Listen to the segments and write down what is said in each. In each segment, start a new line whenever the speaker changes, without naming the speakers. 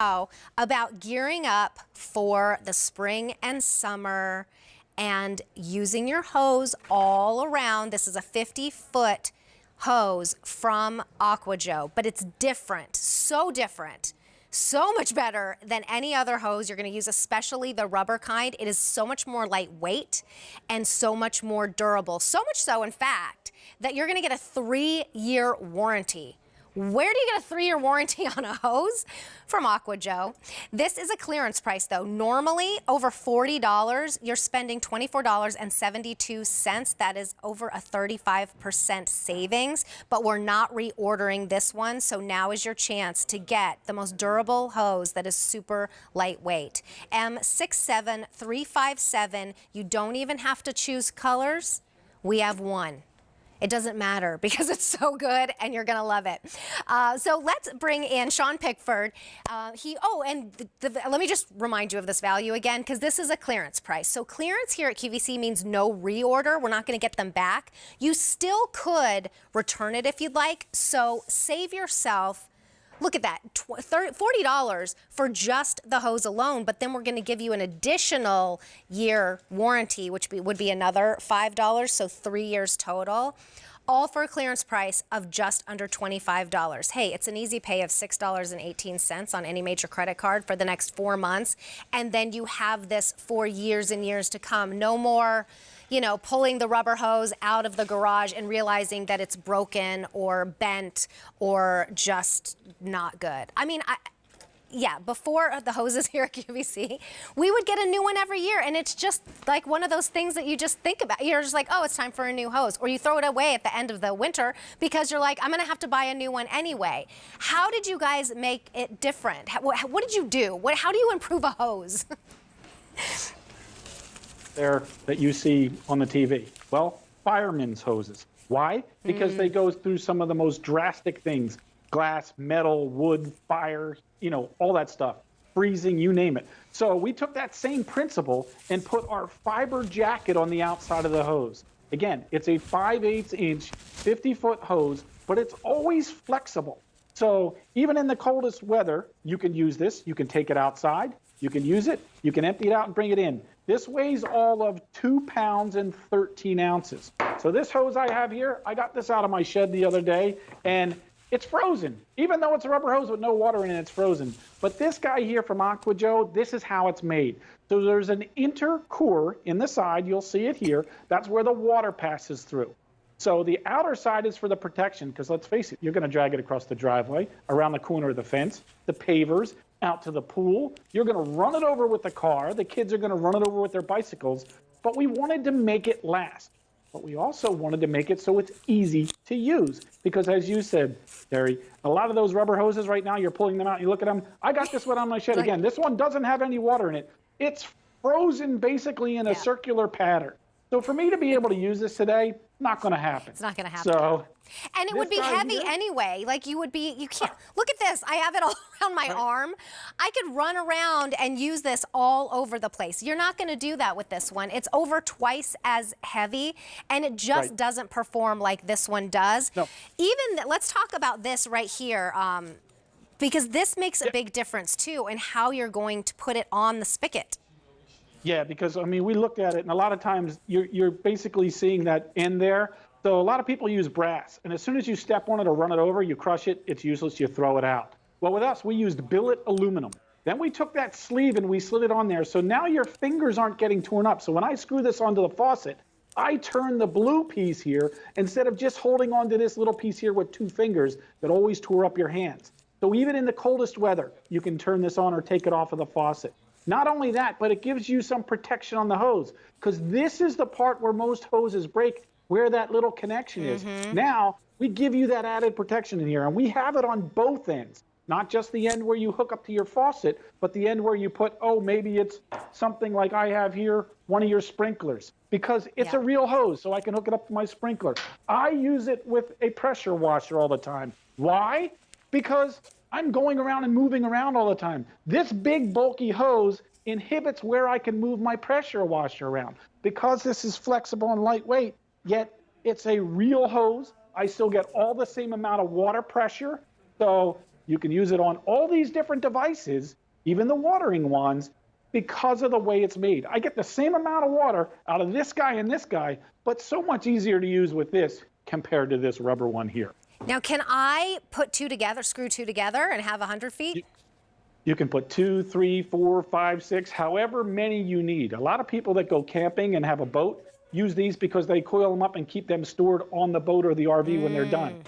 About gearing up for the spring and summer and using your hose all around. This is a 50-foot hose from Aqua Joe, but it's different, so different. So much better than any other hose you're going to use, especially the rubber kind. It is so much more lightweight and so much more durable. So much so, in fact, that you're going to get a 3-year warranty. Where do you get a 3-year warranty on a hose? From Aqua Joe. This is a clearance price, though. Normally, over $40, you're spending $24.72. That is over a 35% savings, but we're not reordering this one, so now is your chance to get the most durable hose that is super lightweight. M67357. You don't even have to choose colors. We have one. It doesn't matter because it's so good and you're gonna love it. So let's bring in Sean Pickford. Let me just remind you of this value again, because this is a clearance price. So clearance here at QVC means no reorder. We're not gonna get them back. You still could return it if you'd like. So save yourself, look at that, $40 for just the hose alone, but then we're going to give you an additional year warranty, which would be another $5, so 3 years total, all for a clearance price of just under $25. Hey, it's an easy pay of $6.18 on any major credit card for the next 4 months, and then you have this for years and years to come. No more, you know, pulling the rubber hose out of the garage and realizing that it's broken or bent or just not good. I mean, yeah, before the hoses here at QVC, we would get a new one every year, and it's just like one of those things that you just think about. You're just like, oh, it's time for a new hose, or you throw it away at the end of the winter because you're like, I'm gonna have to buy a new one anyway. How did you guys make it different? What did you do? How do you improve a hose?
There that you see on the TV. Well, firemen's hoses. Why? Because they go through some of the most drastic things: glass, metal, wood, fire, you know, all that stuff, freezing, you name it. So we took that same principle and put our Fiberjacket on the outside of the hose. Again, it's a 5/8 inch, 50-foot hose, but it's always flexible. So even in the coldest weather, you can use this. You can take it outside. You can use it. You can empty it out and bring it in. This weighs all of 2 pounds and 13 ounces. So this hose I have here, I got this out of my shed the other day, and it's frozen. Even though it's a rubber hose with no water in it, it's frozen. But this guy here from Aqua Joe, this is how it's made. So there's an intercore in the side, you'll see it here. That's where the water passes through. So the outer side is for the protection, because let's face it, you're gonna drag it across the driveway, around the corner of the fence, the pavers, out to the pool. You're gonna run it over with the car. The kids are gonna run it over with their bicycles. But we wanted to make it last. But we also wanted to make it so it's easy to use. Because as you said, Terry, a lot of those rubber hoses right now, you're pulling them out, you look at them. I got this one on my shed again. This one doesn't have any water in it. It's frozen basically in a circular pattern. So for me to be able to use this today, not going to happen.
It's not going to happen.
So,
and it would be heavy anyway. Like you can't, look at this. I have it all around my arm. I could run around and use this all over the place. You're not going to do that with this one. It's over twice as heavy, and it just doesn't perform like this one does. No. Even, let's talk about this right here, because this makes a big difference too in how you're going to put it on the spigot.
Yeah, because, I mean, we looked at it, and a lot of times you're basically seeing that end there. So a lot of people use brass, and as soon as you step on it or run it over, you crush it, it's useless, you throw it out. Well, with us, we used billet aluminum. Then we took that sleeve and we slid it on there, so now your fingers aren't getting torn up. So when I screw this onto the faucet, I turn the blue piece here instead of just holding onto this little piece here with 2 fingers that always tore up your hands. So even in the coldest weather, you can turn this on or take it off of the faucet. Not only that, but it gives you some protection on the hose, because this is the part where most hoses break, where that little connection is. Now, we give you that added protection in here, and we have it on both ends, not just the end where you hook up to your faucet, but the end where you put, oh, maybe it's something like I have here, one of your sprinklers, because it's a real hose, so I can hook it up to my sprinkler. I use it with a pressure washer all the time. Why? Because I'm going around and moving around all the time. This big bulky hose inhibits where I can move my pressure washer around. Because this is flexible and lightweight, yet it's a real hose, I still get all the same amount of water pressure. So You can use it on all these different devices, even the watering wands, because of the way it's made. I get the same amount of water out of this guy and this guy, but so much easier to use with this compared to this rubber one here.
Now, can I put two together, screw two together, and have 100 feet?
You can put 2, 3, 4, 5, 6, however many you need. A lot of people that go camping and have a boat use these because they coil them up and keep them stored on the boat or the RV when they're done.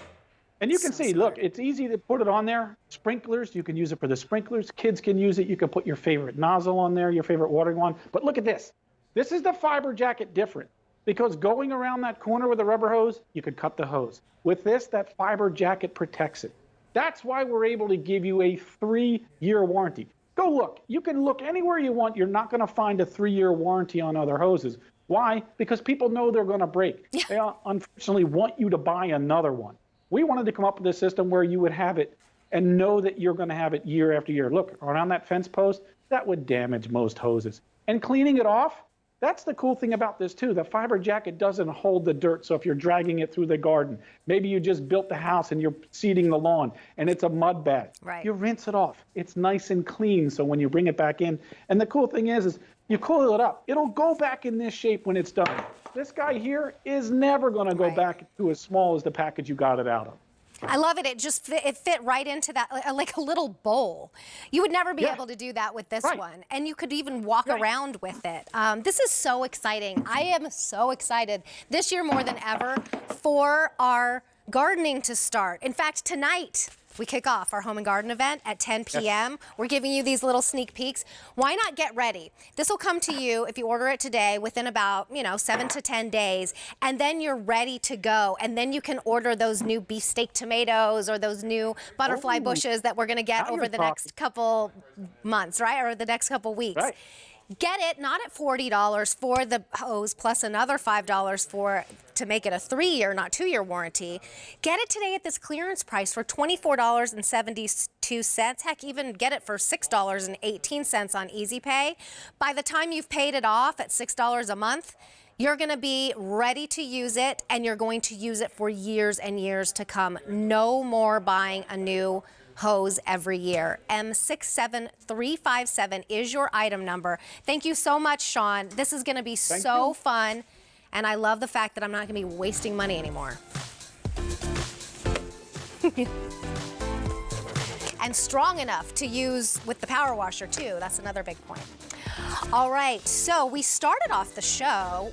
And you can see, look, it's easy to put it on there. Sprinklers, you can use it for the sprinklers. Kids can use it. You can put your favorite nozzle on there, your favorite watering wand. But look at this. This is the Fiberjacket different, because going around that corner with a rubber hose, you could cut the hose. With this, that Fiberjacket protects it. That's why we're able to give you a 3-year warranty. Go look. You can look anywhere you want. You're not going to find a 3-year warranty on other hoses. Why? Because people know they're going to break.
Yeah.
They unfortunately want you to buy another one. We wanted to come up with a system where you would have it and know that you're going to have it year after year. Look, around that fence post, that would damage most hoses. And cleaning it off, that's the cool thing about this too. The Fiberjacket doesn't hold the dirt. So if you're dragging it through the garden, maybe you just built the house and you're seeding the lawn and it's a mud bath.
Right.
You rinse it off. It's nice and clean. So when you bring it back in, and the cool thing is you coil it up. It'll go back in this shape when it's done. This guy here is never going to go back to as small as the package you got it out of.
I love it. It fit right into that, like a little bowl. You would never be able to do that with this one. And you could even walk around with it. This is so exciting. I am so excited this year more than ever for our gardening to start. In fact, tonight, we kick off our home and garden event at 10 p.m. We're giving you these little sneak peeks. Why not get ready? This will come to you if you order it today within about, 7 to 10 days, and then you're ready to go. And then you can order those new beefsteak tomatoes or those new butterfly bushes that we're going to get over the next couple months, right? Or the next couple weeks.
Right.
Get it not at $40 for the hose plus another $5 to make it a 3-year, not 2-year warranty. Get it today at this clearance price for $24.72. Heck, even get it for $6.18 on Easy Pay. By the time you've paid it off at $6 a month, you're going to be ready to use it, and you're going to use it for years and years to come. No more buying a new hose every year. M67357 is your item number. Thank you so much, Sean. This is going to be so fun, and I love the fact that I'm not going to be wasting money anymore. And strong enough to use with the power washer, too. That's another big point. All right, so we started off the show